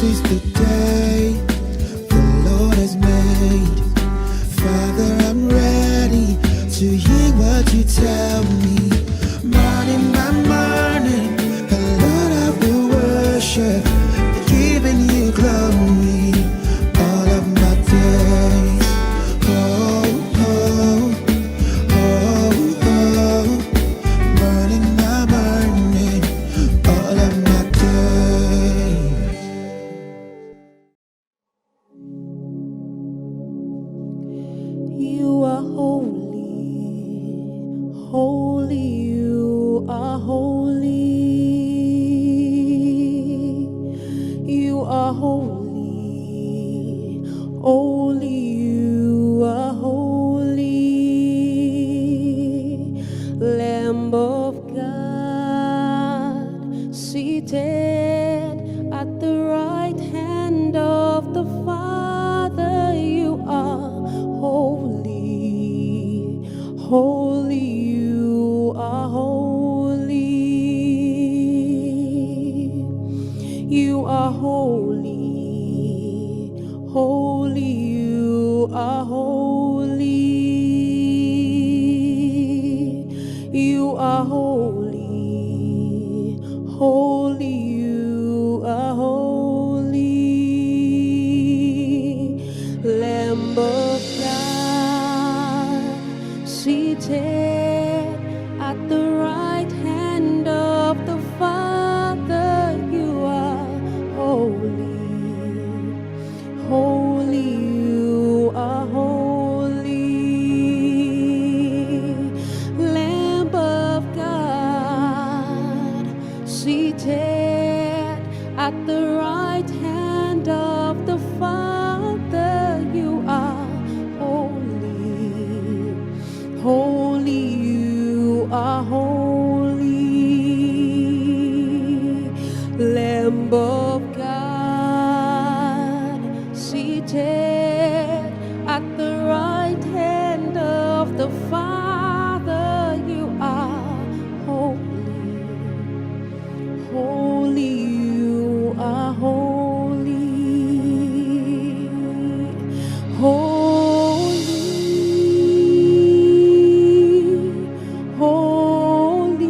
is the day the Lord has made. Father, I'm ready to hear what you tell me. Morning by morning, Lord, I will worship, giving you glory all of my days. Oh, oh, oh, oh, morning by morning, all of my days. You are holy, holy, you are holy. You are holy, holy, you are holy. Lamb of God, seated at the right hand of the Father, you are holy, holy, you are holy. You are holy, holy, you are holy. You are holy, holy, you are holy. Lamb of God, seated at the right hand of the Father, you are holy, holy, you are holy. Lamb of God, seated at the right hand of the Father, you are holy, holy, you are holy. Lamb of God, seated at the right hand of the Father, you are holy, holy, you are holy, holy, holy.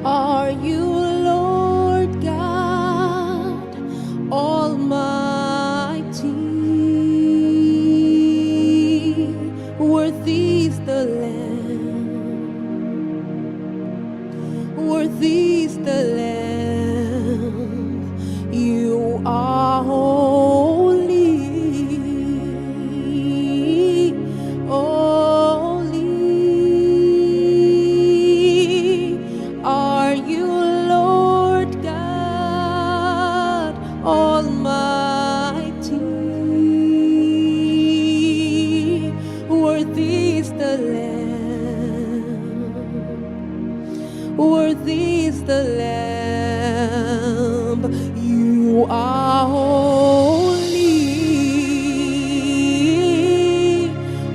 Are you Lord God Almighty? Worthy is the Lamb, worthy is the Lamb. You are holy, holy. Are you Lord God Almighty? Worthy is the Lamb, worthy is the Lamb. You are holy,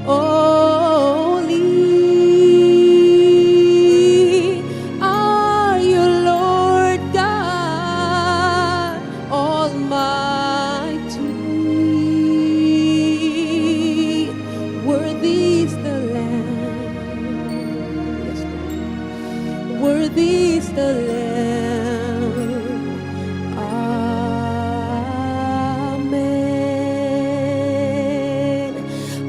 holy. Are you Lord God Almighty? Worthy is the Lamb. Yes, Lord. Worthy is the Lamb. Amen.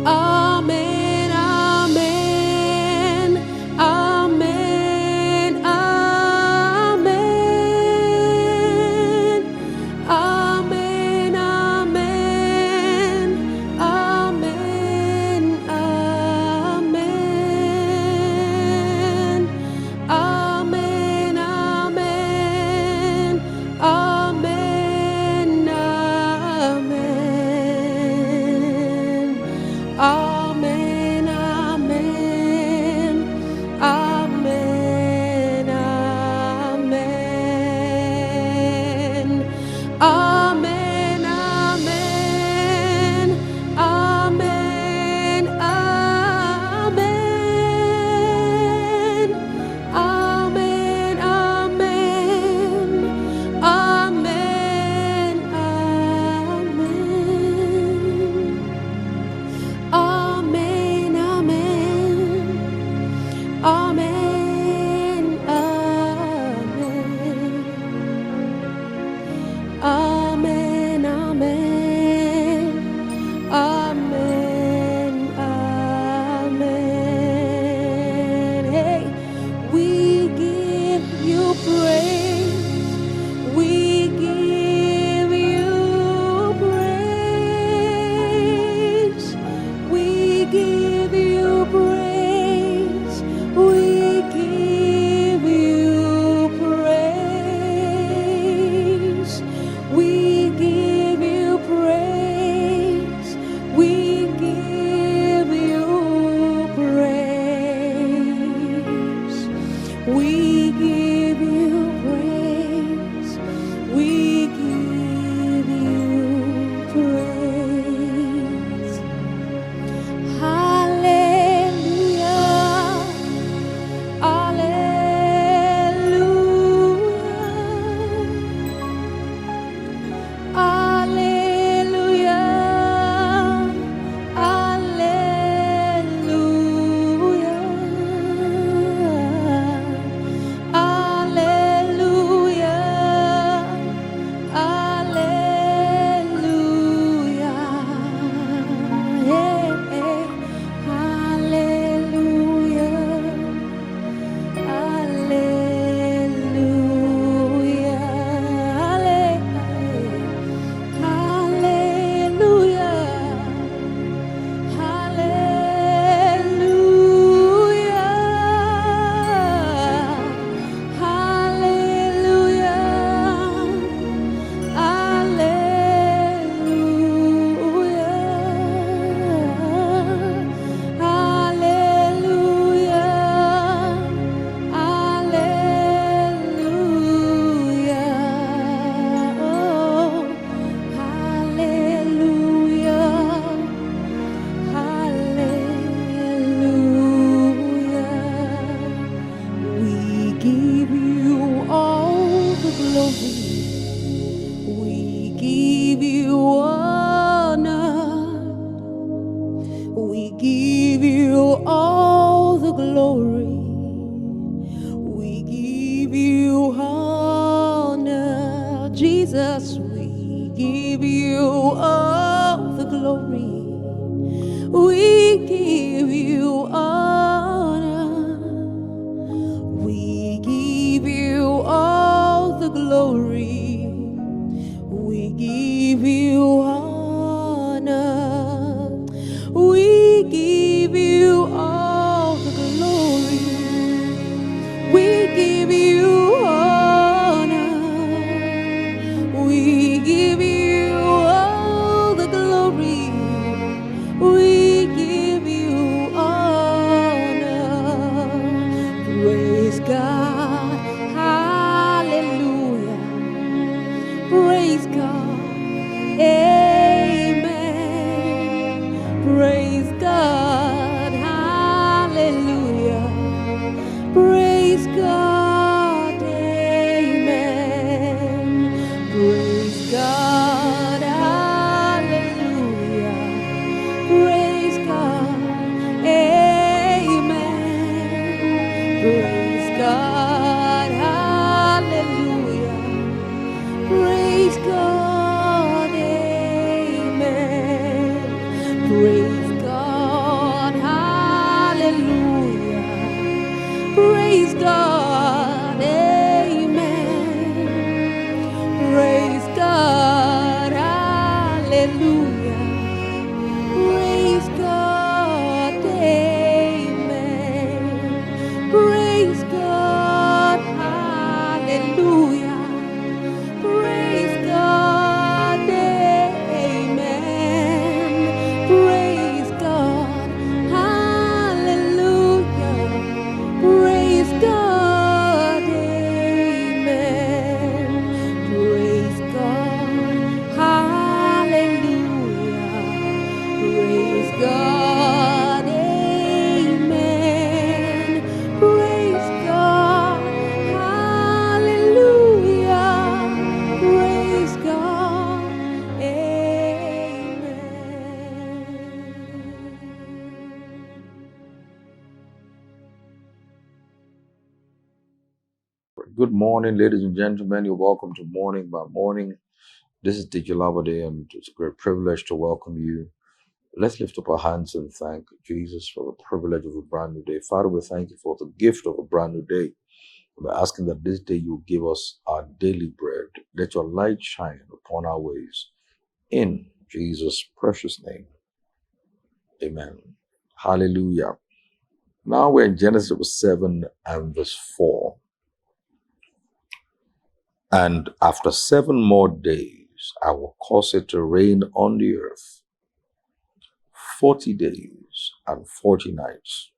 Amen. Amen. Amen. Amen. Amen. Amen. Amen. Amen. Amen. Amen. praise. We give you praise. We give you praise. We give you praise. We give you praise. We give you praise. We give you praise. We give you praise. Hallelujah. Hallelujah. Hallelujah. Hallelujah. Hallelujah. Hallelujah. Yeah. Hallelujah. Hallelujah. Hallelujah. Hallelujah. Hallelujah. Hallelujah. Hallelujah. Hallelujah. Oh, hallelujah. Hallelujah. We give you all the glory. We give you honor. We give you all the glory. We give you honor. Jesus, we give you all the glory. We give you honor. We give you all the glory. We give you honor. We give you all the glory. We give you honor. We give you all the glory. We give you honor. Praise God. Hallelujah. Praise God. Amen. Praise God. Hallelujah. Praise God. Amen. Praise God. Hallelujah. Praise God. Amen. Praise God. Hallelujah. Praise God. Amen. Praise God. Hallelujah. Praise God. Amen. Praise God. Hallelujah. Praise God. Amen. Praise God. Hallelujah. Praise God. Amen. Praise God. Hallelujah. Praise God. Amen. Praise God. Hallelujah. Praise God. Amen. Praise God. Hallelujah. Praise God. Amen. Good morning, ladies and gentlemen. You're welcome to Morning by Morning. This is DJ Labade, and it's a great privilege to welcome you. Let's lift up our hands and thank Jesus for the privilege of a brand new day. Father, we thank you for the gift of a brand new day. We're asking that this day you give us our daily bread. Let your light shine upon our ways. In Jesus' precious name. Amen. Hallelujah. Now we're in Genesis 7 and verse 4. And after 7 more days, I will cause it to rain on the earth 40 days and 40 nights.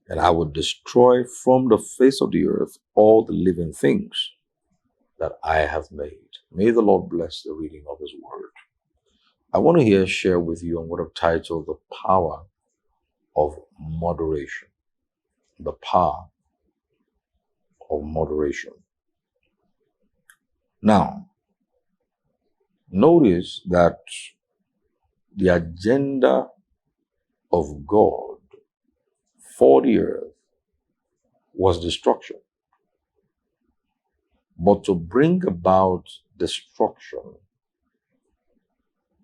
And I will destroy from the face of the earth all the living things that I have made. May the Lord bless the reading of his word. I want to here share with you on what I've titled The Power of Moderation. The Power of Moderation. Now, notice that the agenda of God for the earth was destruction. But to bring about destruction,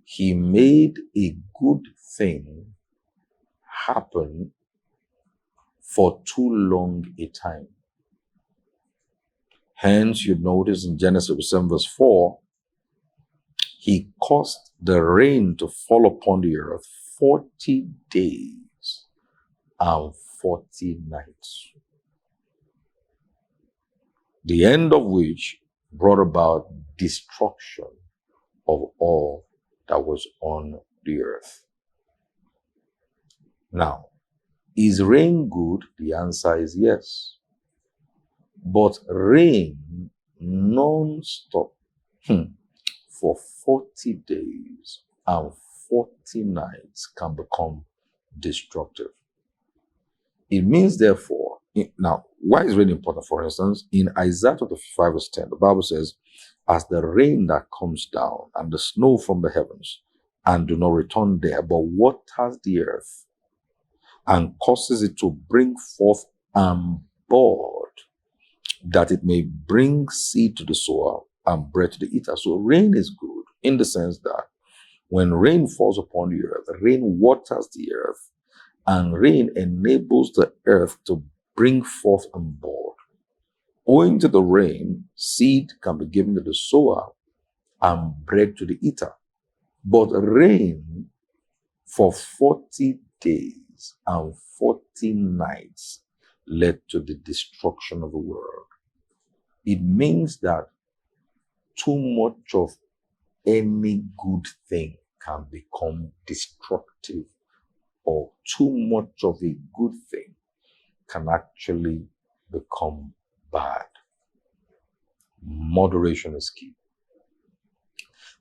he made a good thing happen for too long a time. Hence, you notice in Genesis 7 verse 4, he caused the rain to fall upon the earth 40 days and 40 nights. The end of which brought about destruction of all that was on the earth. Now, is rain good? The answer is yes. But rain non-stop for 40 days and 40 nights can become destructive. It means, therefore, now, why is rain important? For instance, in Isaiah 55 verse 10, the Bible says, as the rain that comes down and the snow from the heavens and do not return there, but waters the earth and causes it to bring forth and bud, that it may bring seed to the sower and bread to the eater. So rain is good in the sense that when rain falls upon the earth, rain waters the earth, and rain enables the earth to bring forth and bud. Owing to the rain, seed can be given to the sower and bread to the eater. But rain for 40 days and 40 nights led to the destruction of the world. It means that too much of any good thing can become destructive, or too much of a good thing can actually become bad. Moderation is key.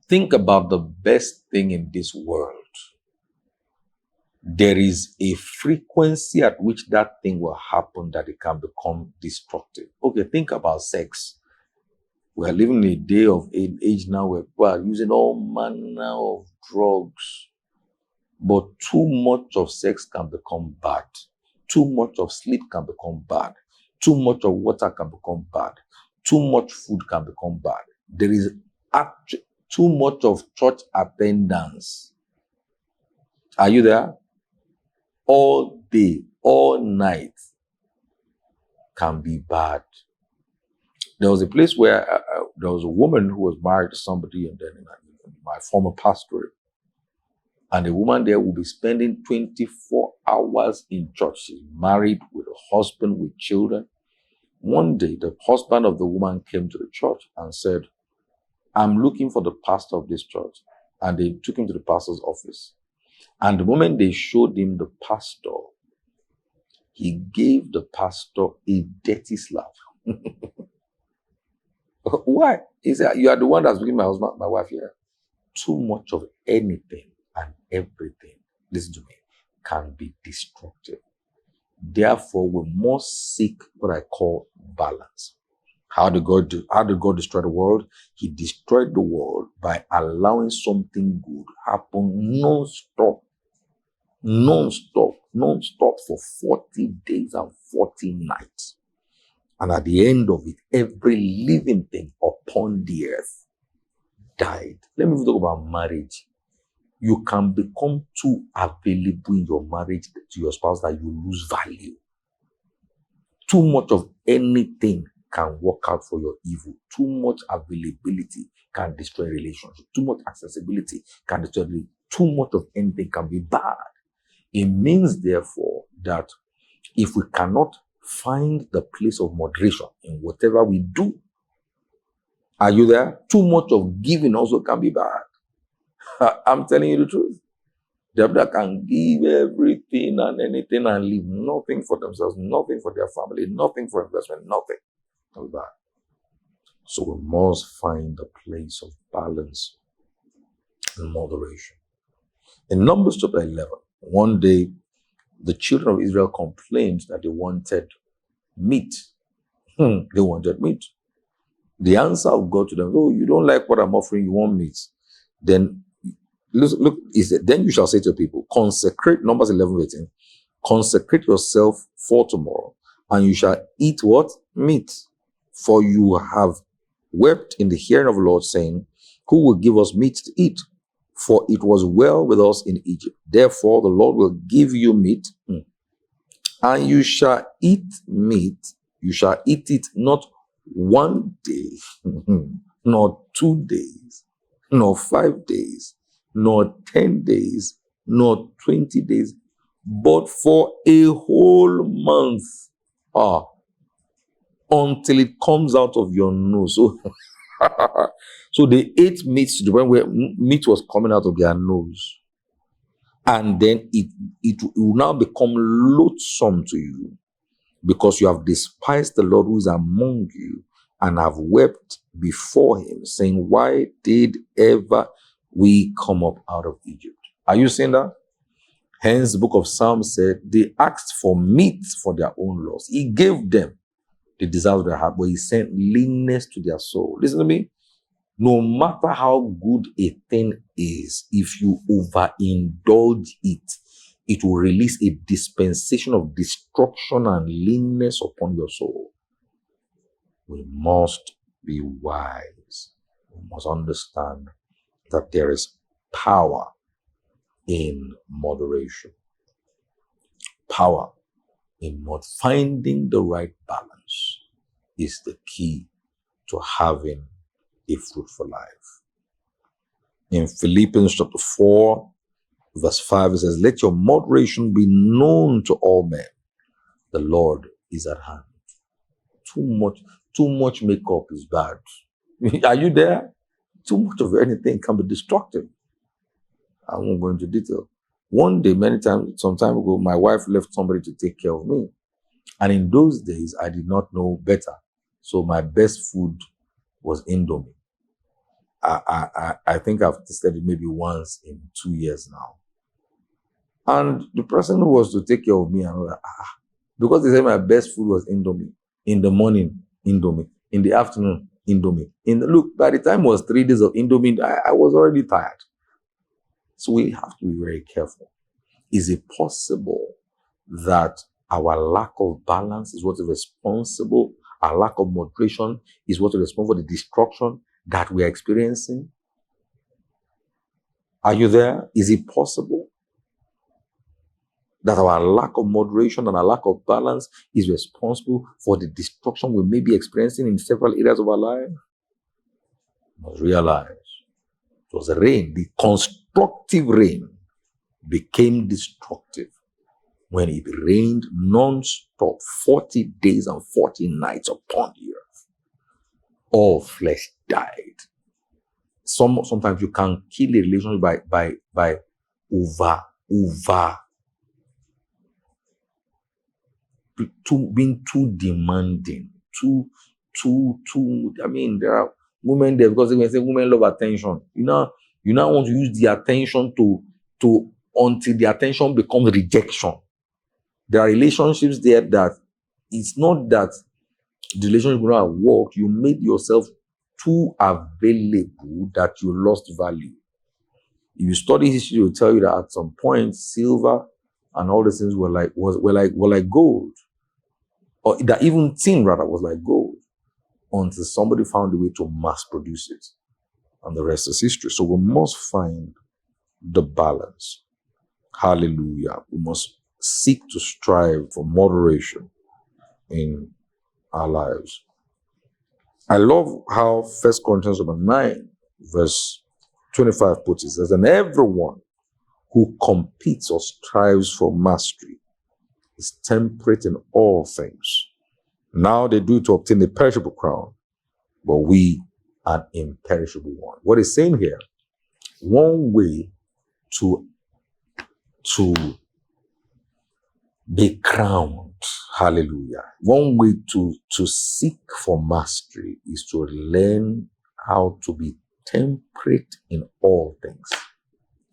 Think about the best thing in this world. There is a frequency at which that thing will happen that it can become destructive. Okay, think about sex. We are living in a day of age now where people are using all manner of drugs. But too much of sex can become bad. Too much of sleep can become bad. Too much of water can become bad. Too much food can become bad. There is too much of church attendance. Are you there? All day, all night can be bad. There was a place where there was a woman who was married to somebody, and then in my former pastorate, and the woman there will be spending 24 hours in church. She's married with a husband, with children. One day, the husband of the woman came to the church and said, I'm looking for the pastor of this church. And they took him to the pastor's office. And the moment they showed him the pastor, he gave the pastor a dirty slap. Why? He said, you are the one that's bringing my husband, my wife here. Too much of anything and everything, listen to me, can be destructive. Therefore, we must seek what I call balance. How did God destroy the world? He destroyed the world by allowing something good happen non-stop for 40 days and 40 nights. And at the end of it, every living thing upon the earth died. Let me talk about marriage. You can become too available in your marriage to your spouse that you lose value. Too much of anything can work out for your evil. Too much availability can destroy relationships. Too much accessibility can destroy relationships. Too much of anything can be bad. It means, therefore, that if we cannot find the place of moderation in whatever we do, are you there? Too much of giving also can be bad. I'm telling you the truth. The that can give everything and anything and leave nothing for themselves, nothing for their family, nothing for investment, nothing of that. So we must find a place of balance and moderation. In Numbers chapter 11, one day the children of Israel complained that they wanted meat. They wanted meat. The answer of God to them, oh, you don't like what I'm offering, you want meat. Then look, then you shall say to people, consecrate, Numbers 11:18, consecrate yourself for tomorrow, and you shall eat what? Meat. For you have wept in the hearing of the Lord, saying, who will give us meat to eat? For it was well with us in Egypt. Therefore, the Lord will give you meat, and you shall eat meat. You shall eat it not one day, nor 2 days, nor 5 days, nor 10 days, nor 20 days, but for a whole month, until it comes out of your nose. So, so they ate meat to the point where meat was coming out of their nose. And then it will now become loathsome to you, because you have despised the Lord who is among you, and have wept before him, saying, why did ever we come up out of Egypt? Are you seeing that? Hence, the book of Psalms said, they asked for meat for their own loss. He gave them the desires of their heart, but he sent leanness to their soul. Listen to me. No matter how good a thing is, if you overindulge it, it will release a dispensation of destruction and leanness upon your soul. We must be wise. We must understand that there is power in moderation. Power in finding the right balance is the key to having a fruitful life. In Philippians chapter 4, verse 5, it says, let your moderation be known to all men. The Lord is at hand. Too much makeup is bad. Are you there? Too much of anything can be destructive. I won't go into detail. One day, some time ago, my wife left somebody to take care of me. And in those days, I did not know better. So my best food was Indomie. I think I've tasted it maybe once in 2 years now. And the person who was to take care of me, I was like, because they said my best food was Indomie. In the morning, Indomie. In the afternoon, Indomie. Look, by the time it was 3 days of Indomie, I was already tired. So we have to be very careful. Is it possible that our lack of balance is what is responsible? Our lack of moderation is what is responsible for the destruction that we are experiencing? Are you there? Is it possible that our lack of moderation and our lack of balance is responsible for the destruction we may be experiencing in several areas of our life? We must realize it was the rain, the constructive rain became destructive when it rained non-stop 40 days and 40 nights upon the earth. All flesh died. Sometimes you can kill a relationship by being too demanding, I mean, there are women there, because they say women love attention. You now want to use the attention to until the attention becomes rejection. There are relationships there that it's not that the relationship will not work. You made yourself too available that you lost value. If you study history, it will tell you that at some point, silver and all these things were like gold. Or that even tin rather was like gold, until somebody found a way to mass produce it. And the rest is history. So we must find the balance. Hallelujah. We must seek to strive for moderation in our lives. I love how 1 Corinthians 9, verse 25 puts it. It says, and everyone who competes or strives for mastery is temperate in all things. Now they do it to obtain a perishable crown, but we an imperishable one. What it's saying here, one way to be crowned, hallelujah. One way to seek for mastery is to learn how to be temperate in all things.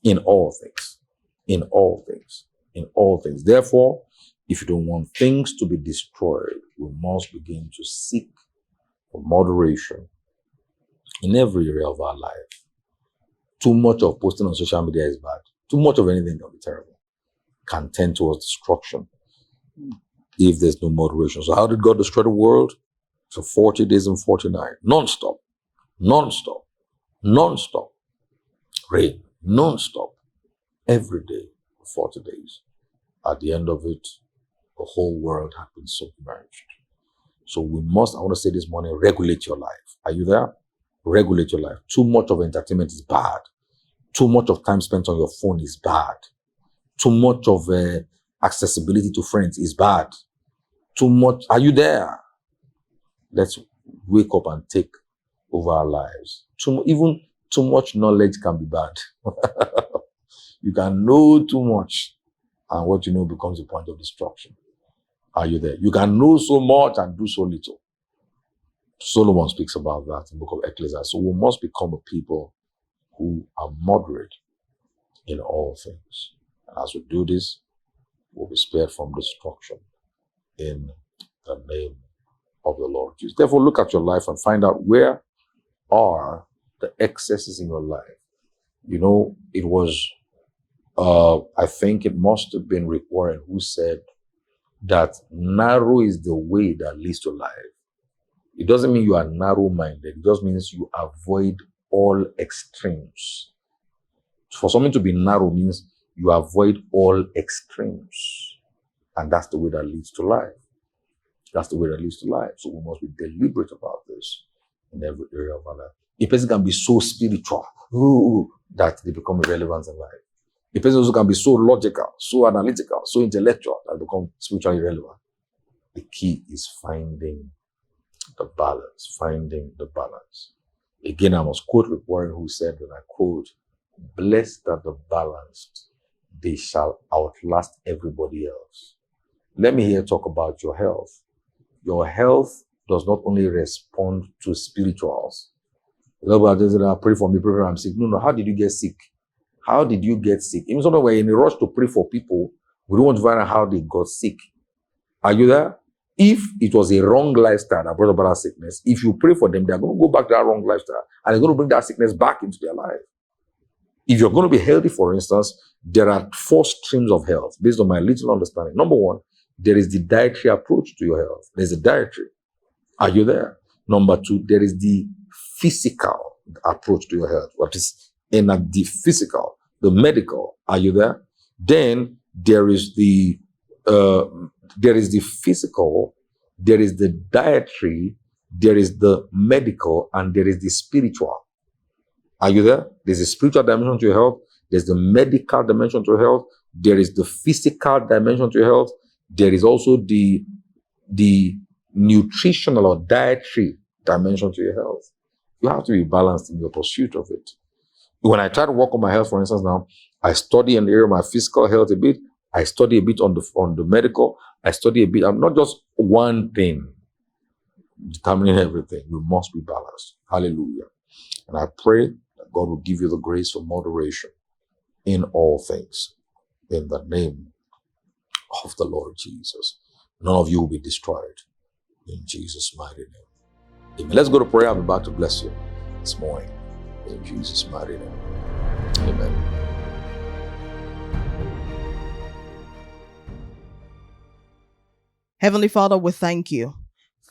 In all things. In all things. In all things. Therefore, if you don't want things to be destroyed, we must begin to seek for moderation in every area of our life. Too much of posting on social media is bad. Too much of anything can be terrible. Can tend towards destruction if there's no moderation. So how did God destroy the world? So 40 days and 40 nights. Non-stop. Non-stop. Non-stop. Rain. Non-stop. Every day for 40 days. At the end of it, the whole world had been submerged. So we must, I want to say this morning, regulate your life. Are you there? Regulate your life. Too much of entertainment is bad. Too much of time spent on your phone is bad. Too much of accessibility to friends is bad. Too much. Are you there? Let's wake up and take over our lives. Even too much knowledge can be bad. You can know too much, and what you know becomes a point of destruction. Are you there? You can know so much and do so little. Solomon speaks about that in the book of Ecclesiastes. So we must become a people who are moderate in all things. And as we do this, we'll be spared from destruction in the name of the Lord Jesus. Therefore, look at your life and find out where are the excesses in your life. You know, it was, I think it must have been Rick Warren who said that narrow is the way that leads to life. It doesn't mean you are narrow-minded. It just means you avoid all extremes. For something to be narrow means you avoid all extremes. And that's the way that leads to life. That's the way that leads to life. So we must be deliberate about this in every area of our life. A person can be so spiritual that they become irrelevant in life. A person also can be so logical, so analytical, so intellectual that they become spiritually irrelevant. The key is finding the balance, finding the balance. Again, I must quote Rick Warren who said, and I quote, blessed are the balanced, they shall outlast everybody else. Let me here talk about your health. Your health does not only respond to spirituals. Pray for me, pray for me, I'm sick. No, how did you get sick? How did you get sick? Even sometimes we're in a rush to pray for people, we don't want to find out how they got sick. Are you there? If it was a wrong lifestyle that brought about that sickness, if you pray for them, they're going to go back to that wrong lifestyle and they're going to bring that sickness back into their life. If you're going to be healthy, for instance, there are 4 streams of health based on my little understanding. Number 1, there is the dietary approach to your health. There's a dietary. Are you there? Number 2, there is the physical approach to your health. What is in the physical, the medical? Are you there? Then there is the physical, there is the dietary, there is the medical, and there is the spiritual. Are you there? There's a spiritual dimension to your health. There's the medical dimension to your health. There is the physical dimension to your health. There is also the nutritional or dietary dimension to your health. You have to be balanced in your pursuit of it. When I try to work on my health, for instance, now, I study in the area of my physical health a bit. I study a bit on the medical. I study a bit. I'm not just one thing determining everything. We must be balanced. Hallelujah. And I pray that God will give you the grace for moderation in all things. In the name of the Lord Jesus. None of you will be destroyed. In Jesus' mighty name. Amen. Let's go to prayer. I'll be back to bless you this morning. In Jesus' mighty name. Amen. Heavenly Father, we thank you.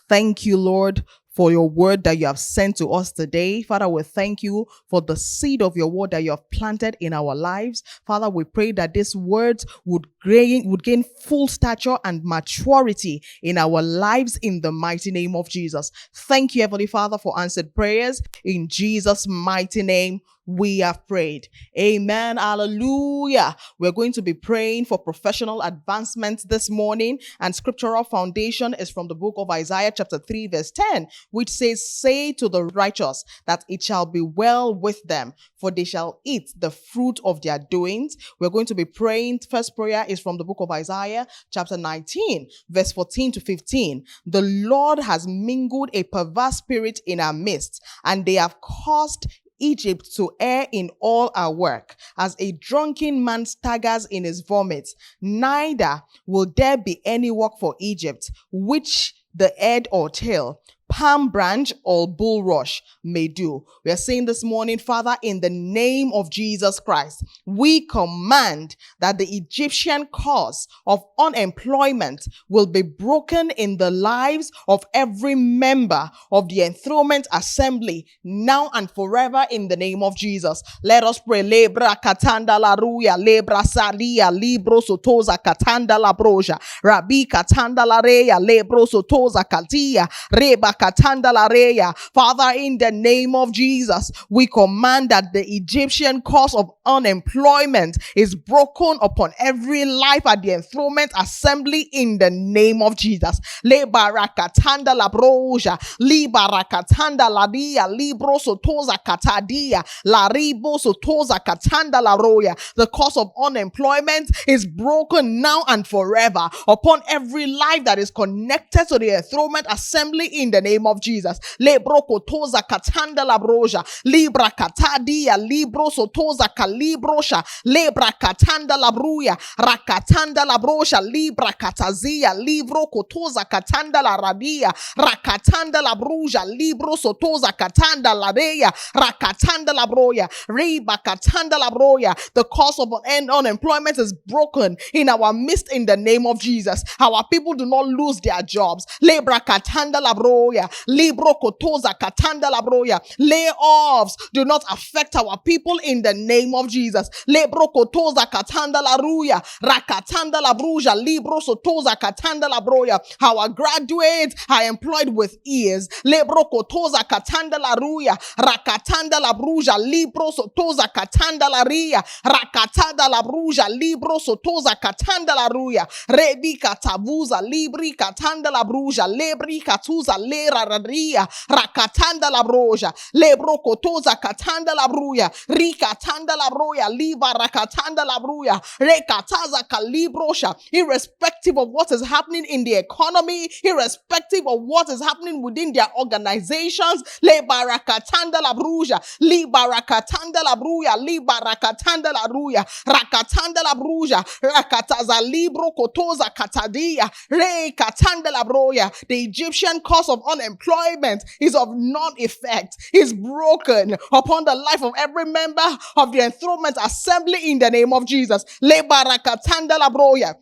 Thank you, Lord, for your word that you have sent to us today. Father, we thank you for the seed of your word that you have planted in our lives. Father, we pray that these words would gain full stature and maturity in our lives in the mighty name of Jesus. Thank you, Heavenly Father, for answered prayers. In Jesus' mighty name, we have prayed. Amen. Hallelujah. We're going to be praying for professional advancement this morning, and scriptural foundation is from the book of Isaiah chapter 3 verse 10, which says, "Say to the righteous that it shall be well with them, for they shall eat the fruit of their doings." We're going to be praying. First prayer is from the book of Isaiah chapter 19 verse 14 to 15. "The Lord has mingled a perverse spirit in our midst, and they have caused Egypt to err in all our work, as a drunken man staggers in his vomit. Neither will there be any work for Egypt, which the head or tail, palm branch or bulrush may do." We are saying this morning, Father, in the name of Jesus Christ, we command that the Egyptian cause of unemployment will be broken in the lives of every member of the Enthronement Assembly now and forever in the name of Jesus. Let us pray. Lebra katanda la ruya, lebra salia, libro sotoza katanda la broja, rabi katanda la reya, lebro sotoza katia, reba katanda la reya. Father, in the name of Jesus, we command that the Egyptian cause of unemployment is broken upon every life at the Enthronement Assembly in the name of Jesus. Le barakatanda la broja, li barakatanda la dia, libro sotoza katadia, la ribo sotoza katanda la roya. The cause of unemployment is broken now and forever upon every life that is connected to the Enthronement Assembly in the name of Jesus. Le brokotoza katanda la broja, libra katadia, libro sotoza kalibrosha, lebra katanda la bruya, rakatanda la brosha, libra katazia, libro kotoza katanda la radia, rakatanda la bruja, libro sotoza katanda la reya, rakatanda la broya, riba katanda la broya. The cause of unemployment is broken in our midst in the name of Jesus. Our people do not lose their jobs. Lebra katanda la broya, libro kotoza katanda la broya. Layoffs do not affect our people in the name of Jesus. Lebro kotoza katanda la ruya, rakatanda la bruja, libro sotoza katanda la broya. Our graduates are employed with ease. Lebro kotoza katanda la ruya, rakatanda la bruja, libro sotoza katanda la ria, rakatanda la bruja, libro sotoza katanda la ruya, rebi katavuza, libri katanda la bruja, lebri katuza lera ria, rakatanda la broja, lebro kotoza katanda la bruya, rikatanda la broya, liba rakatanda la bruya, rekataza kalibrosha. Irrespective of what is happening in the economy, irrespective of what is happening within their organizations, leba rakatanda la bruja, liba rakatanda la bruya, liba rakatanda la ruya, rakatanda la bruja, rakataza libro kotoza katadia, re katanda la broya. The Egyptian cause of unemployment is of non-effect, is broken upon the life of every member of the Enthronement Assembly in the name of Jesus. Leba rakatanda la broya.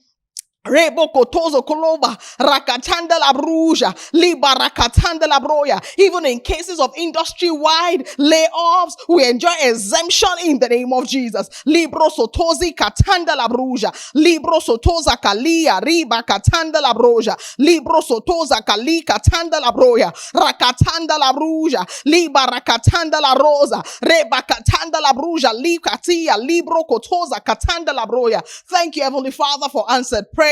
Rebo kotozo koloba, rakatanda la bruja, liba rakatanda la broya. Even in cases of industry-wide layoffs, we enjoy exemption in the name of Jesus. Libro sotozi katanda la bruja, libro sotoza kalia, riba katanda la broja, libro sotoza kali katanda la broya, rakatanda la bruja, liba rakatanda la rosa, reba katanda la bruja, li katia, libro kotoza katanda la broya. Thank you, Heavenly Father, for answered prayers.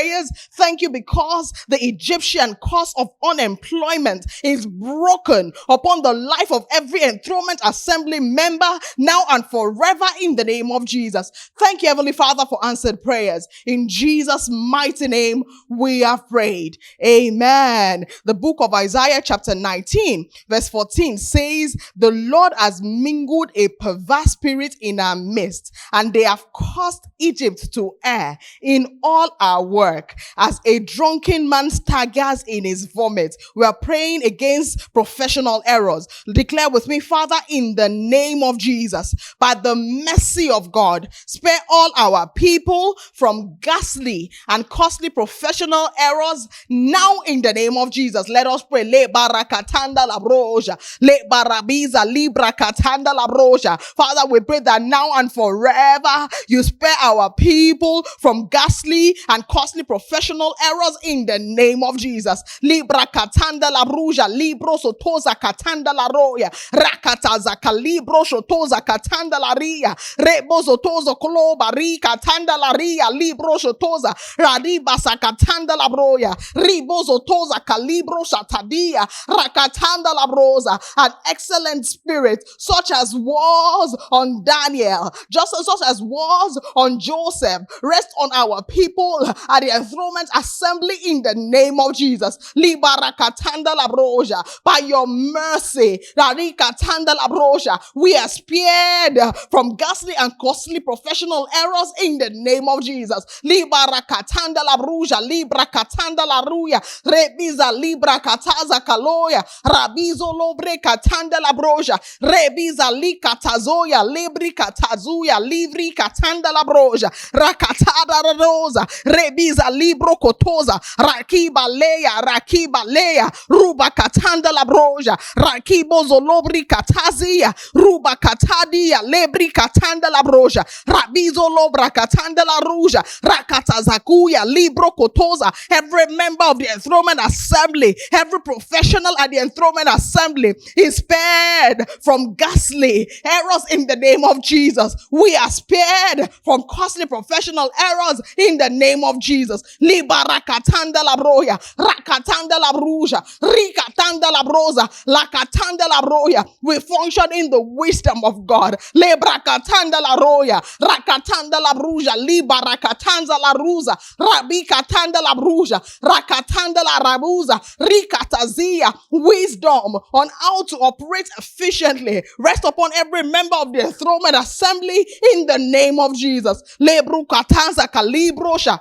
Thank you because the Egyptian cause of unemployment is broken upon the life of every Enthronement Assembly member now and forever in the name of Jesus. Thank you, Heavenly Father, for answered prayers. In Jesus' mighty name, we have prayed. Amen. The book of Isaiah chapter 19 verse 14 says, "The Lord has mingled a perverse spirit in our midst, and they have caused Egypt to err in all our work, work as a drunken man staggers in his vomit. We are praying against professional errors. Declare with me, Father, in the name of Jesus, by the mercy of God, spare all our people from ghastly and costly professional errors now in the name of Jesus. Let us pray. Le barakatanda la broja, le barabiza libra katanda la broja. Father, we pray that now and forever you spare our people from ghastly and costly professional errors in the name of Jesus. Libra katanda la bruja, libro sotoza katanda la roya, rakataza calibro sotoza katanda la ria, rebo sotoza koloba ri katanda la ria, libro sotoza radiba sakatanda la broya, ribo sotoza calibro satadia, rakatanda la broza. An excellent spirit such as was on Daniel, just such as was on Joseph, rest on our people at the enthronement assembly in the name of Jesus. Libarakatanda la broja. By your mercy, Rarikatanda la broja, we are spared from ghastly and costly professional errors in the name of Jesus. Libarakatanda la bruja, librakatanda la ruya, rebiza libra kataza kaloya, rabizo lobre katanda la broja, rebiza likatazoya, libri katazuya, livri katanda la broja, rakatada la rosa, rebiza libro kotoza, rakiba leya, ruba katanda la broja, rakibo zolobri katazia, ruba katadia, lebri katanda la broja, rabizo lobra katanda la ruja, rakatazakuya, libro kotoza. Every member of the enthronement assembly, every professional at the enthronement assembly is spared from ghastly errors in the name of Jesus. We are spared from costly professional errors in the name of Jesus. Libarakatanda la broya, rakatanda la bruja, rikatanda la broza, lakatanda la broya. We function in the wisdom of God. Lebrakatanda la roya, rakatanda la bruja, libarakatanda la ruza, rabikatanda la bruja, rakatanda la rabuza, rikatazia. Wisdom on how to operate efficiently rest upon every member of the enthronement assembly in the name of Jesus. Lebrukatanza kalibrosha.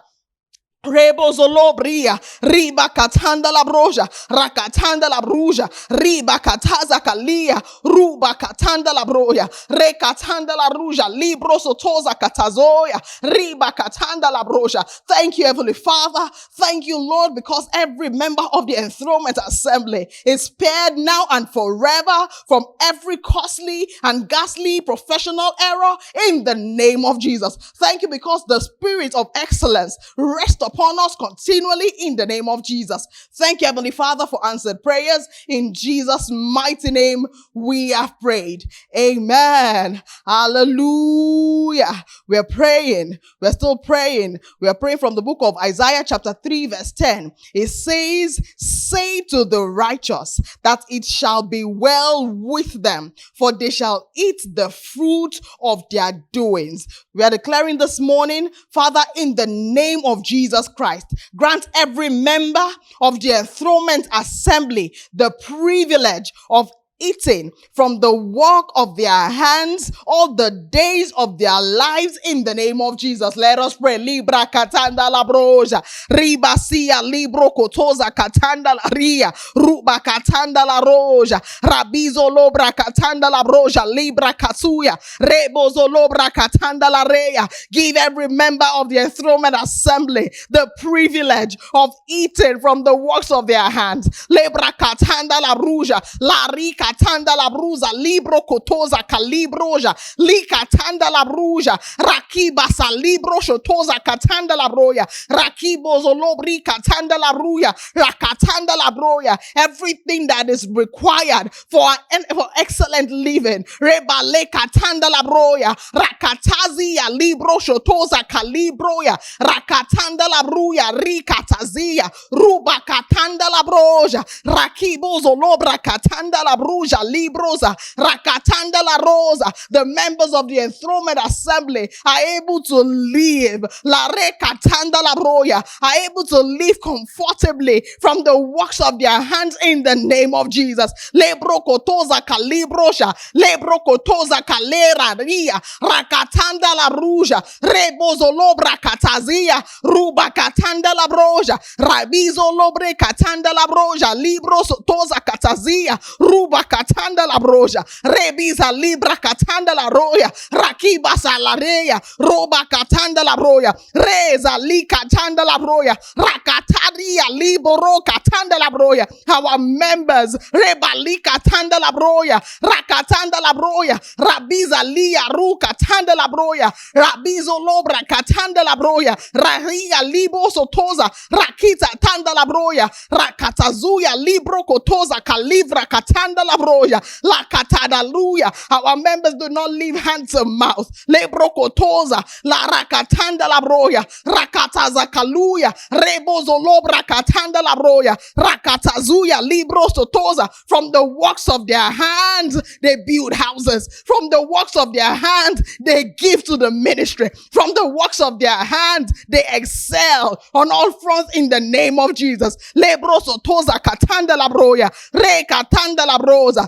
Rebo zolobria, riba katanda la broja, rakatanda la bruja, riba kataza kalia, ruba katanda la broja, rekatanda la ruja, libro sotoza katazoya, riba katanda la broja. Thank you, Heavenly Father. Thank you, Lord, because every member of the enthronement assembly is spared now and forever from every costly and ghastly professional error in the name of Jesus. Thank you because the spirit of excellence rests upon us continually in the name of Jesus. Thank you, Heavenly Father, for answered prayers. In Jesus' mighty name, we have prayed. Amen. Hallelujah. We're praying. We're still praying. We are praying from the book of Isaiah chapter 3 verse 10. It says, say to the righteous that it shall be well with them, for they shall eat the fruit of their doings. We are declaring this morning, Father, in the name of Jesus Christ, grant every member of the enthronement assembly the privilege of eating from the work of their hands all the days of their lives in the name of Jesus. Let us pray. Libra katanda la broja, riba sia libro kotoza katanda la ria, ruba katanda la roja, rabizo lobra katanda la broja, libra kasuya, rebozo lobra katanda la rea. Give every member of the enthronement assembly the privilege of eating from the works of their hands. Libra katanda la bruja, la rika katanda la bruza, libro kotoza kalibroja, li katanda la bruja, rakiba sa libro shotoza katanda la broya, rakibo zolobri katanda la bruya, rakatanda la broya. Everything that is required for excellent living, reba le katanda la broya, rakatazia libro shotoza kalibroya, rakatanda la bruya, rikatazia, ruba katanda la broja, rakibo zolobra katanda la bruja. ruja librosa rakatanda la rosa. The members of the enthronement assembly are able to live la rekatanda la broya, are able to live comfortably from the works of their hands in the name of Jesus. Lebro kotoza kalibrosha, lebro kotoza kalera ria rakatanda la ruja rebozo lobra katazia ruba katanda la broja rabizo lobre katanda la broja libro sotoza katazia ruba katanda la broja rebiza libra katanda la roya rakiba salareya roba katanda la broya reza li katanda la broya rakataria liboro katanda la broya. Our members reba li katanda la broya rakatanda la broya rabiza lia ru katanda la broya rabizo lobra katanda la broya raria libo sotoza rakita tanda la broya rakatazuya libro kotoza kalivra katanda la broya la katadaluya. Our members do not leave hand to mouth. Lebro kotoza la rakatanda la broya rakataza kaluya rebozo lobra katanda la broya rakatazuya libro sotoza. From the works of their hands they build houses. From the works of their hands they give to the ministry. From the works of their hands they excel on all fronts in the name of Jesus. Lebro sotoza katanda la broya re katanda la broza.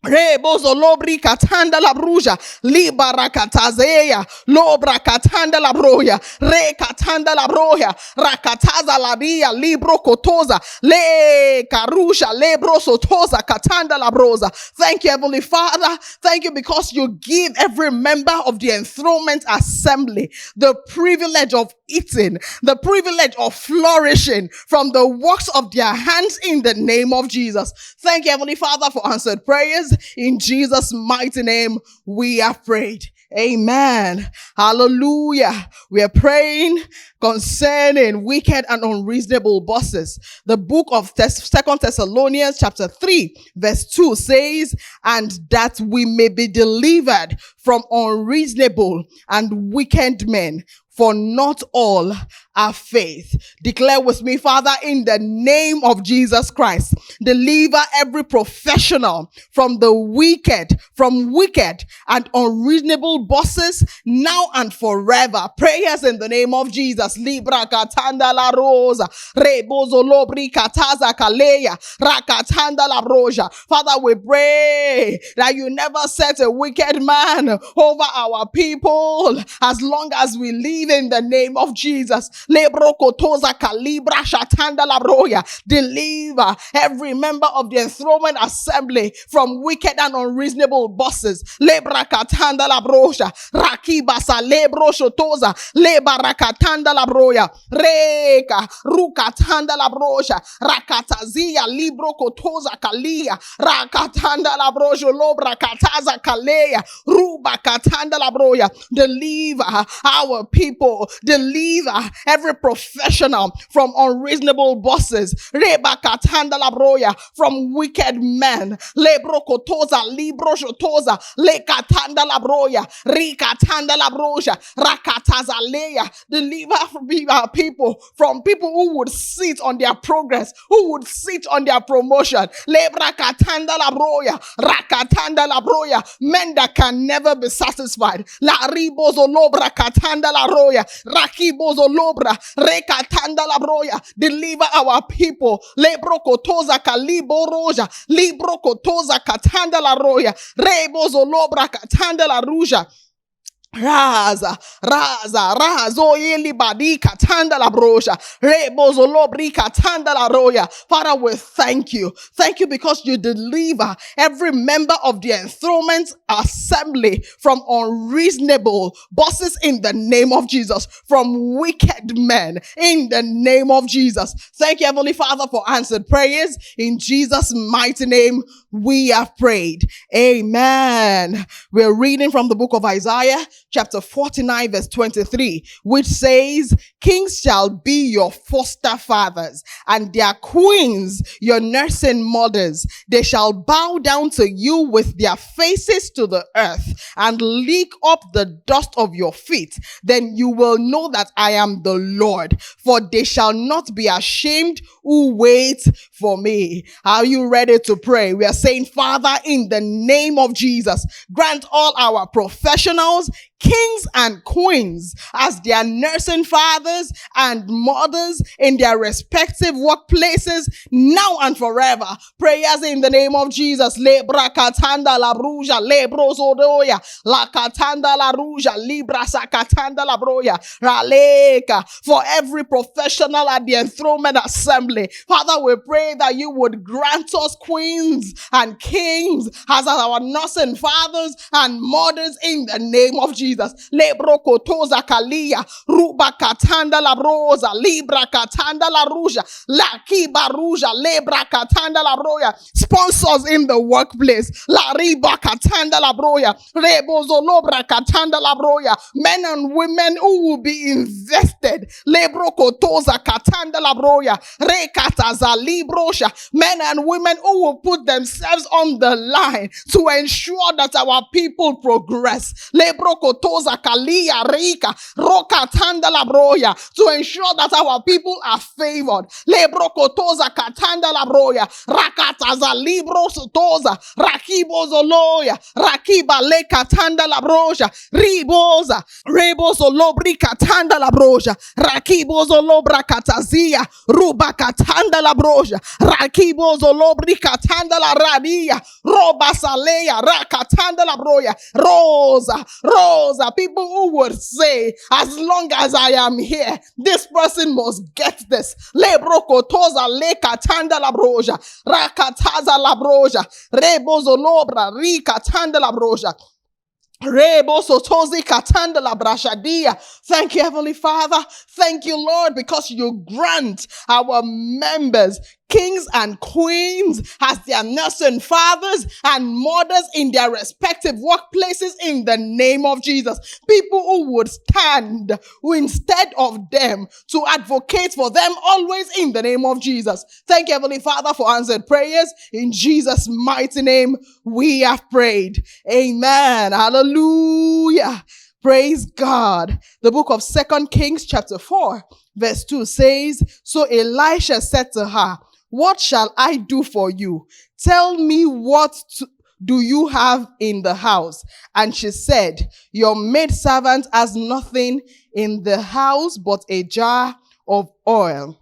Rebozo lobri katanda la bruja libara katazeya lobra katanda la broya re katanda la broya rakataza la ria libro kotoza le karusha lebro sotoza katanda la broza. Thank you, Heavenly Father. Thank you because you give every member of the enthronement assembly the privilege of eating, the privilege of flourishing from the works of their hands in the name of Jesus. Thank you, Heavenly Father, for answered prayers. In Jesus' mighty name, we have prayed. Amen. Hallelujah. We are praying concerning wicked and unreasonable bosses. The book of 2 Thessalonians chapter 3 verse 2 says, and that we may be delivered from unreasonable and wicked men. For not all are faith. Declare with me, Father, in the name of Jesus Christ, deliver every professional from the wicked, from wicked and unreasonable bosses now and forever. Prayers in the name of Jesus. Libra katanda la rosa, rebozo lobri kataza kaleya, rakatanda la roja. Father, we pray that you never set a wicked man over our people as long as we live in the name of Jesus. Lebro kotoza kalibra shatanda labroya. Deliver every member of the enthronement assembly from wicked and unreasonable bosses. Lebra katanda labroja. Rakiba sa lebro shotoza. Leba rakatanda labroya. Reka rukatanda labroja. Rakatazia libro kotoza kalia. Rakatanda labroja lobra kataza kaleya. Ruba katanda labroya. Deliver our people. Deliver every professional from unreasonable bosses. Reba katanda labroya. From wicked men. Lebro kotoza libro shotoza. Le katanda labroya. Rikatanda labroja. Rakataza leya. Deliver our people from people who would sit on their progress, who would sit on their promotion. Lebra katanda labroya. Rakatanda labroya. Men that can never be satisfied. La ribozo lobra katanda la roya. Rakibozo lobra. Rekatanda la broya. Deliver our people. Lebro kotoza kalibo roja. Libro kotoza katanda la roya. Rebozo lobra katanda la ruja. Raza, razo yeli badi katanda la broja, rebozo lobri katanda la roya. Father, we thank you. Thank you because you deliver every member of the enthronement assembly from unreasonable bosses in the name of Jesus, from wicked men in the name of Jesus. Thank you, Heavenly Father, for answered prayers. In Jesus' mighty name, we have prayed. Amen. We're reading from the book of Isaiah, chapter 49, verse 23, which says, kings shall be your foster fathers, and their queens your nursing mothers. They shall bow down to you with their faces to the earth and lick up the dust of your feet. Then you will know that I am the Lord, for they shall not be ashamed who wait for me. Are you ready to pray? We are saying, Father, in the name of Jesus, grant all our professionals, kings and queens, as their nursing fathers and mothers in their respective workplaces, now and forever. Prayers in the name of Jesus. Lebra katanda la bruja, lebros odoya, la katanda la ruja, libra sakatanda la broya, raleka. For every professional at the Enthronement Assembly, Father, we pray that you would grant us queens and kings as our nursing fathers and mothers in the name of Jesus. Lebro kotoza kalia, ruba katanda la broza, libra katanda la ruja, la kiba ruja, lebra katanda la broya. Sponsors in the workplace, la riba katanda la broya, rebozo lobra katanda la broya. Men and women who will be invested, lebro kotoza katanda la broya, rekataza librosha. Men and women who will put themselves on the line to ensure that our people progress. Lebro kotoza kalia rika roka tanda la broya, to ensure that our people are favored. Lebro kotoza katanda la broya, rakataza libro sotoza, rakibo zoloya, rakiba le katanda la broja, riboza, rebo zolobri katanda la broja, rakibo zolobra katazia, ruba katanda la broja, rakibo zolobri katanda la radia, roba saleya, rakatanda la broya, rosa, people who would say, as long as I am here, this person must get this. Lebro kotoza le katanda la broja, rakataza la broja, rebozo lobra, rikatanda la broja. Rebo sotozi katanda la brashadia. Thank you, Heavenly Father. Thank you, Lord, because you grant our members, kings and queens, as their nursing fathers and mothers in their respective workplaces in the name of Jesus. People who would stand instead of them to advocate for them always in the name of Jesus. Thank you, Heavenly Father, for answered prayers. In Jesus' mighty name, we have prayed. Amen. Hallelujah. Praise God. The book of 2 Kings chapter 4 verse 2 says, so Elisha said to her, what shall I do for you? Tell me do you have in the house? And she said, your maidservant has nothing in the house but a jar of oil.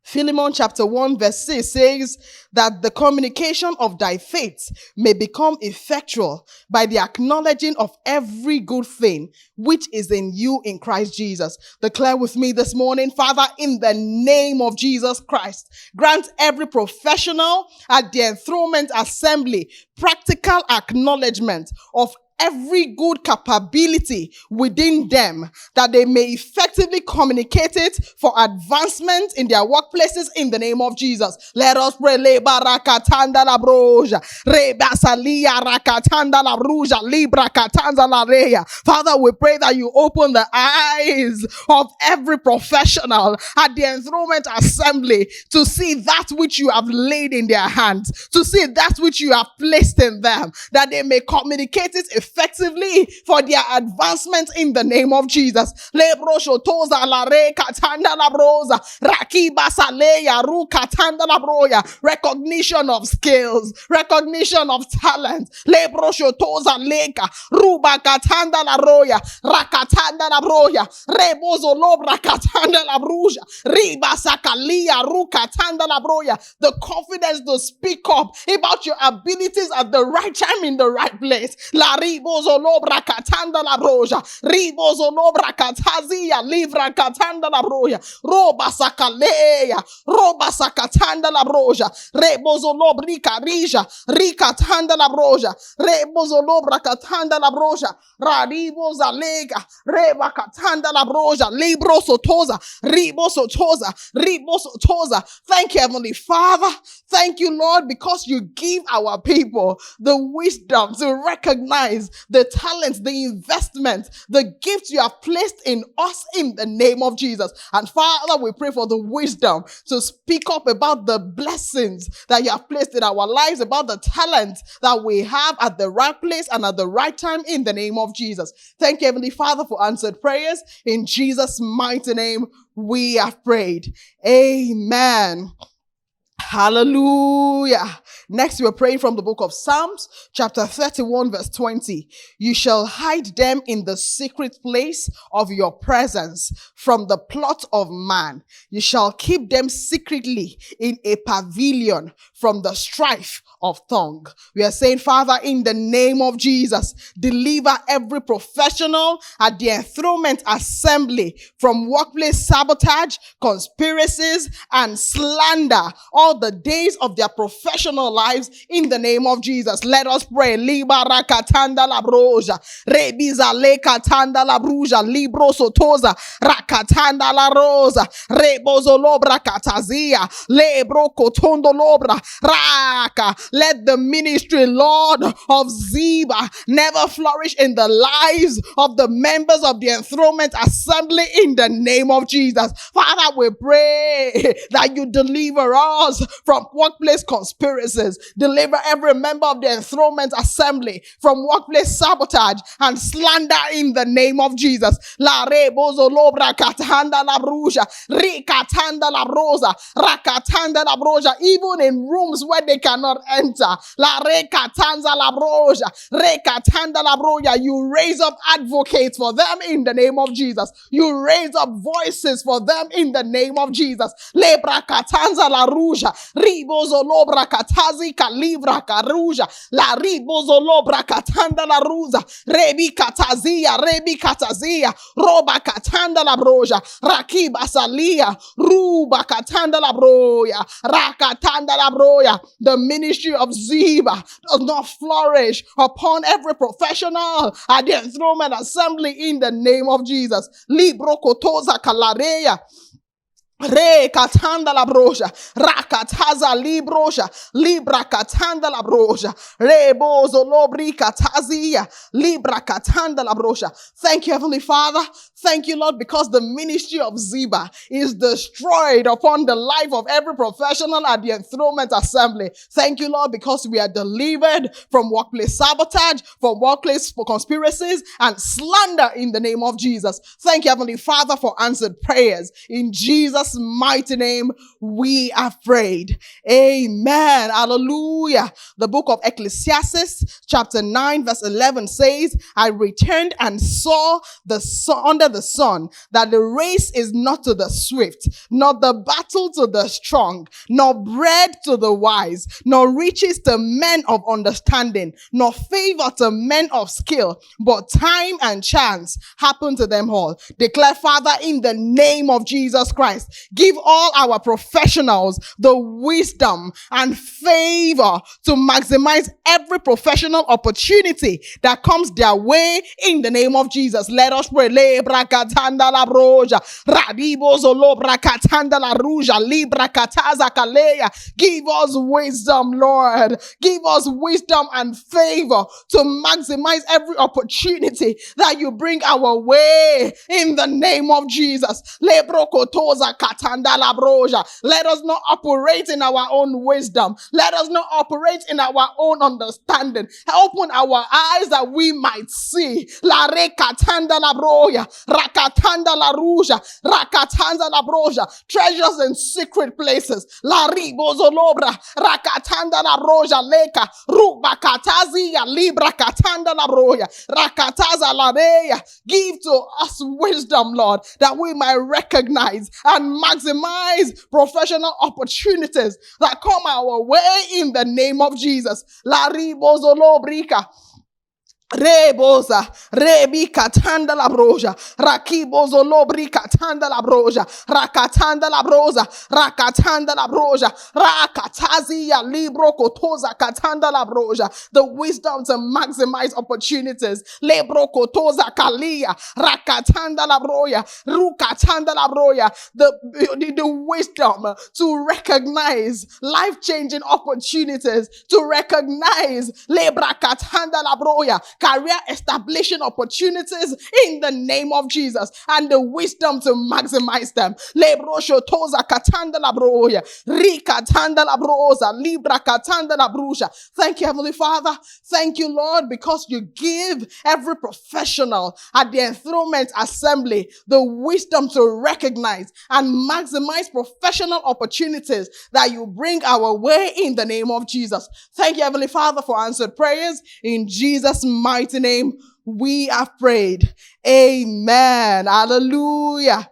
Philemon chapter 1 verse 6 says that the communication of thy faith may become effectual by the acknowledging of every good thing which is in you in Christ Jesus. Declare with me this morning, Father, in the name of Jesus Christ, grant every professional at the Enthronement Assembly practical acknowledgement of every good capability within them, that they may effectively communicate it for advancement in their workplaces in the name of Jesus. Let us pray. Leba rakatanda la broja, reba salia rakatanda la bruja, libra katanda la reya. Father, we pray that you open the eyes of every professional at the Enthronement Assembly to see that which you have laid in their hands, to see that which you have placed in them, that they may communicate it effectively for their advancement in the name of Jesus. Recognition of skills, recognition of talent. The confidence to speak up about your abilities at the right time in the right place. La ribozo lobra katanda la broja, ribozo lobra katazia livra katanda la broja, roba sakaleya, roba sakatanda la broja, rebozo lobri karija, rikatanda la broja, rebozo lobra katanda la broja, rariboza lega, reba katanda la broja, libro sotoza, ribo sotoza, ribo sotoza. Thank you, Heavenly Father. Thank you, Lord, because you give our people the wisdom to recognize maximize the talents, the investment, the gifts you have placed in us in the name of Jesus. And Father, we pray for the wisdom to speak up about the blessings that you have placed in our lives, about the talent that we have at the right place and at the right time in the name of Jesus. Thank you, Heavenly Father, for answered prayers. In Jesus' mighty name, we have prayed. Amen. Hallelujah. Next, we're praying from the book of Psalms, chapter 31, verse 20. You shall hide them in the secret place of your presence from the plot of man. You shall keep them secretly in a pavilion from the strife of tongue. We are saying, Father, in the name of Jesus, deliver every professional at the Enthronement assembly from workplace sabotage, conspiracies, and slander all the days of their professional lives in the name of Jesus. Let us pray. Liba rakatanda la broja, rebiza lekatanda la bruja, libro sotoza, rakatanda la rosa, rebozo lobra katazia, lebro kotondo lobra, raka. Let the ministry, Lord, of Ziba never flourish in the lives of the members of the Enthronement assembly in the name of Jesus. Father, we pray that you deliver us from workplace conspiracies. Deliver every member of the Enthronement assembly from workplace sabotage and slander in the name of Jesus. La rebozo lobra katanda la bruja, rikatanda la rosa, rakatanda la broja, even in rooms where they cannot enter. La rekatanza la broja, rekatanda la broja. You raise up advocates for them in the name of Jesus. You raise up voices for them in the name of Jesus. Lebra katanza la ruja, ribozo lobra katazi kalibra karuja, la ribozo lobra katanda la ruza, rebi katazia, roba katanda la broja, rakiba salia, ruba katanda la broya, rakatanda la broya. The ministry of Ziba does not flourish upon every professional at the Enthronement assembly in the name of Jesus. Libro kotoza kalareya. Re katanda la broja, rakataza libroja, libra katanda la broja, rebozo lobri katazia, libra katanda la broja. Thank you, Heavenly Father. Thank you, Lord, because the ministry of Ziba is destroyed upon the life of every professional at the Enthronement assembly. Thank you, Lord, because we are delivered from workplace sabotage, from workplace conspiracies and slander in the name of Jesus. Thank you, Heavenly Father, for answered prayers. In Jesus' mighty name, we have prayed. Amen. Hallelujah. The book of Ecclesiastes, chapter 9, verse 11 says, I returned and saw the sun, under the sun, that the race is not to the swift, nor the battle to the strong, nor bread to the wise, nor riches to men of understanding, nor favor to men of skill, but time and chance happen to them all. Declare, Father, in the name of Jesus Christ, give all our professionals the wisdom and favor to maximize every professional opportunity that comes their way in the name of Jesus. Let us pray. Lebra katanda la broja, radibozo lobra katanda la ruja, libra kataza kaleya. Give us wisdom, Lord. Give us wisdom and favor to maximize every opportunity that you bring our way in the name of Jesus. Lebro kotoza katanda la broja. Let us not operate in our own wisdom. Let us not operate in our own understanding. Open our eyes that we might see. La re katanda la broja, rakatanda la ruja, rakatanda la broja. Treasures in secret places. La ribozo lobra, rakatanda la broja leka, ruba katazi ya libra katanda la broja, rakataza la reya. Give to us wisdom, Lord, that we might recognize and maximize professional opportunities that come our way in the name of Jesus. La ribozo lobrika. Rebosa, rebi katanda la broja, rakibozo lobri katanda la broja, rakatanda la broja, rakatanda la broja, rakatazi ya libro kotoza katanda la broja. The wisdom to maximize opportunities. Lebro kotoza kalia, rakatanda la broja, rukatanda la broja. The wisdom to recognize life-changing opportunities, to recognize lebra katanda la broja, career establishing opportunities in the name of Jesus, and the wisdom to maximize them. Lebro shotoza katanda labroya, rikatanda labroza, libra katanda labrusha. Thank you, Heavenly Father. Thank you, Lord, because you give every professional at the Enthronement Assembly the wisdom to recognize and maximize professional opportunities that you bring our way in the name of Jesus. Thank you, Heavenly Father, for answered prayers. In Jesus' mighty name, we have prayed. Amen. Hallelujah.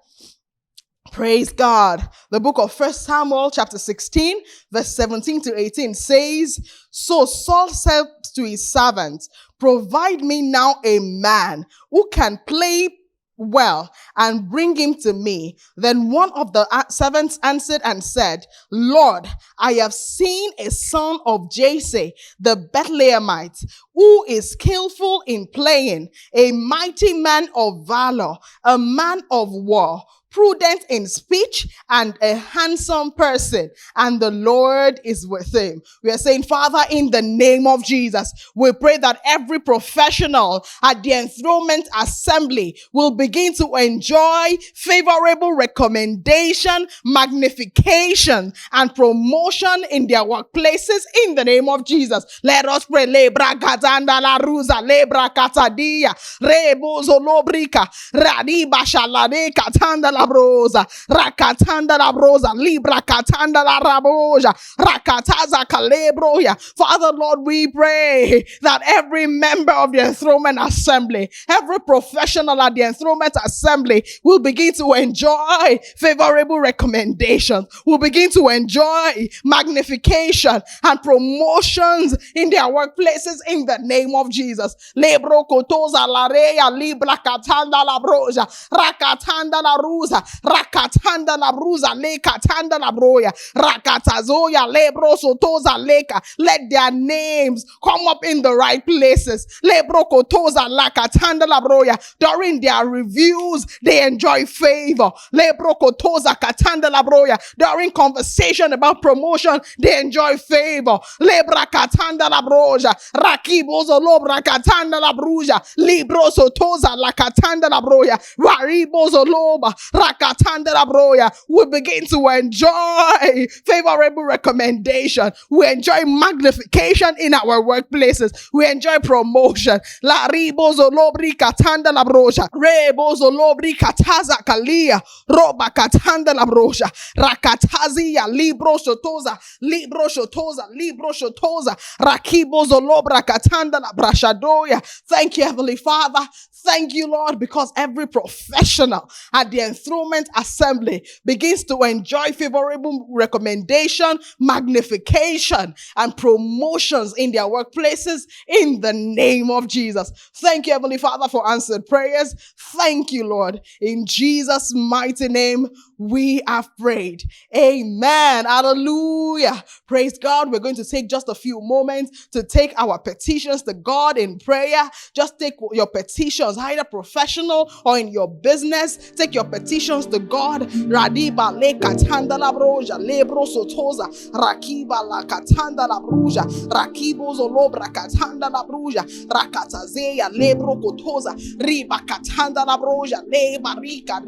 Praise God. The book of 1 Samuel chapter 16, verse 17 to 18 says, So Saul said to his servants, Provide me now a man who can play well and bring him to me. Then one of the servants answered and said, Lord, I have seen a son of Jesse, the Bethlehemite, who is skillful in playing, a mighty man of valor, a man of war, prudent in speech, and a handsome person, and the Lord is with him. We are saying, Father, in the name of Jesus, we pray that every professional at the Enthronement Assembly will begin to enjoy favorable recommendation, magnification, and promotion in their workplaces in the name of Jesus. Let us pray. Lebra katanda la ruza, lebra katadia, rebozo lobrika, radiba shalade katanda la broza, rakatanda la broza, libra katanda la raboja, rakataza kalebroya. Father, Lord, we pray that every member of the Enthronement Assembly, every professional at the Enthronement Assembly will begin to enjoy favorable recommendations, will begin to enjoy magnification and promotions in their workplaces in the name of Jesus. Lebro kotoza la reya, libra katanda la broja, rakatanda la ruza, rakatanda la bruza, lekatanda la broya, rakatazoya, lebro sotoza leka. Let their names come up in the right places. Lebro kotoza lakatanda la broya. During their reviews, they enjoy favor. Lebro kotoza katanda la broya. During conversation about promotion, they enjoy favor. Lebra katanda la broja, rakibozo lobra katanda la bruja, libro sotoza la katanda la broya, waribozo loba, rakatanda la broya. We begin to enjoy favorable recommendation. We enjoy magnification in our workplaces. We enjoy promotion. La ribozo lobri katanda la broja, rebozo lobri kataza kalia, roba katanda la broja, rakatazia, libro sotoza, libro shotoza, libro shotoza, rakibozo lobra katanda la brashadoya. Thank you, Heavenly Father. Thank you, Lord, because every professional at the Enthronement Assembly begins to enjoy favorable recommendation, magnification, and promotions in their workplaces in the name of Jesus. Thank you, Heavenly Father, for answered prayers. Thank you, Lord. In Jesus' mighty name, we have prayed. Amen. Hallelujah. Praise God. We're going to take just a few moments to take our petitions to God in prayer. Just take your petitions, either professional or in your business. Take your petitions to God. Radiba le katanda la broja, lebro sotoza, rakiba la katanda la bruja, rakibo zolobra katanda la bruja, rakatazeya lebro kotoza, riba katanda la broja, le barika,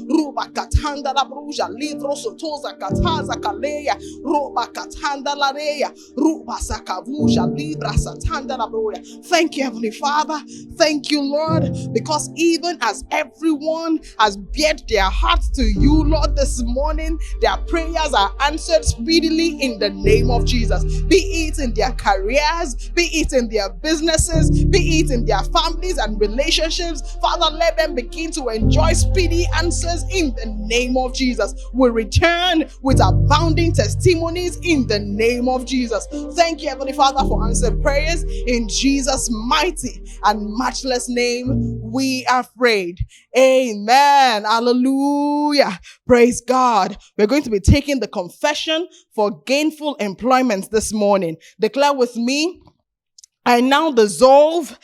ruba katanda la bruja, libro sotoza kataza kaleya, ruba katanda la reya, ruba sakavuja, libra satanda la broja. Thank you, Heavenly Father. Thank you, Lord, because even as everyone has bared their hearts to you, Lord, this morning, their prayers are answered speedily in the name of Jesus. Be it in their careers, be it in their businesses, be it in their families and relationships. Father, let them begin to enjoy speedy answers in the name of Jesus. We return with abounding testimonies in the name of Jesus. Thank you, Heavenly Father, for answered prayers. In Jesus' mighty and matchless name, we have prayed. Amen. Hallelujah. Praise God. We're going to be taking the confession for gainful employment this morning. Declare with me, I now dissolve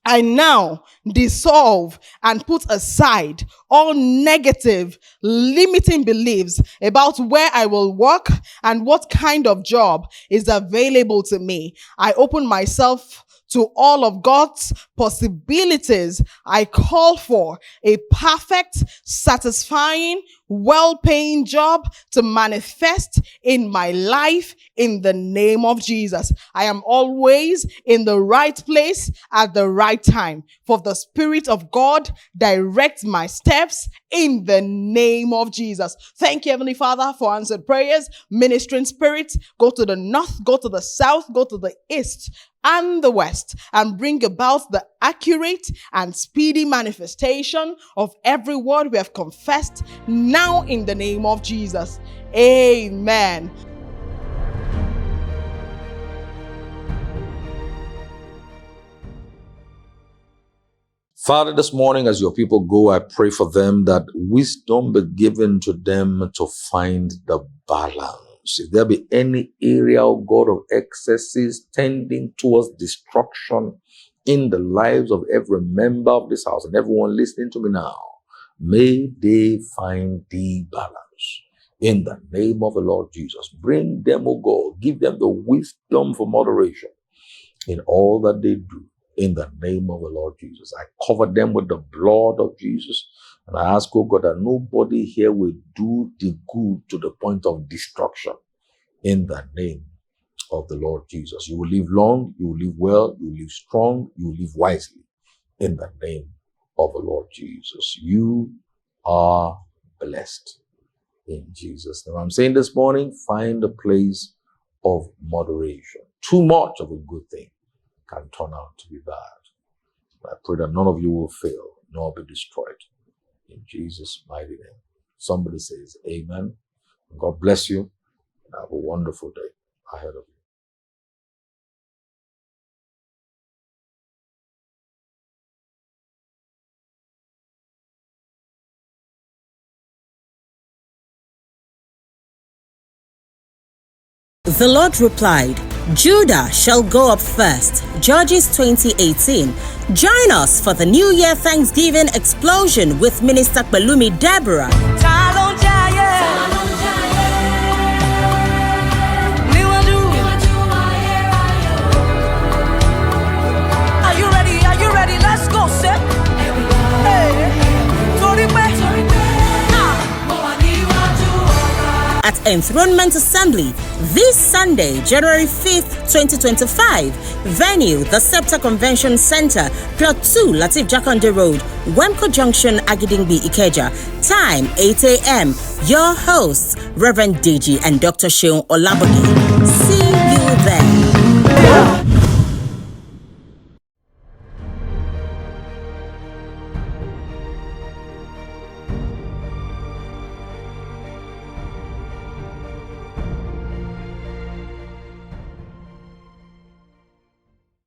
I now dissolve and put aside all negative, limiting beliefs about where I will work and what kind of job is available to me. I open myself to all of God's possibilities. I call for a perfect, satisfying, well-paying job to manifest in my life in the name of Jesus. I am always in the right place at the right time. For the Spirit of God directs my steps in the name of Jesus. Thank you, Heavenly Father, for answered prayers. Ministering spirits, go to the north, go to the south, go to the east and the west, and bring about the accurate and speedy manifestation of every word we have confessed now in the name of Jesus. Amen. Father, this morning as your people go, I pray for them that wisdom be given to them to find the balance. If there be any area, of God, of excesses tending towards destruction in the lives of every member of this house and everyone listening to me now, may they find the balance. In the name of the Lord Jesus, bring them, O God, give them the wisdom for moderation in all that they do. In the name of the Lord Jesus, I cover them with the blood of Jesus. And I ask, oh God, that nobody here will do the good to the point of destruction. In the name of the Lord Jesus. You will live long, you will live well, you will live strong, you will live wisely. In the name of the Lord Jesus. You are blessed. In Jesus' name. I'm saying this morning, find a place of moderation. Too much of a good thing can turn out to be bad. I pray that none of you will fail, nor be destroyed. In Jesus' mighty name. Somebody says amen. God bless you. And have a wonderful day ahead of you. The Lord replied, Judah shall go up first. Judges 20:18. Join us for the New Year Thanksgiving explosion with Minister Pelumi Deborah. Are you ready? Are you ready? Let's go, Seth. At Enthronement Assembly this Sunday, January 5th, 2025. Venue, the Scepter Convention Center, Plot 2, Latif Jakande Road, Wemco Junction, Agidingbi, Ikeja. Time, 8 a.m. Your hosts, Reverend Deji and Dr. Sheon Olabode.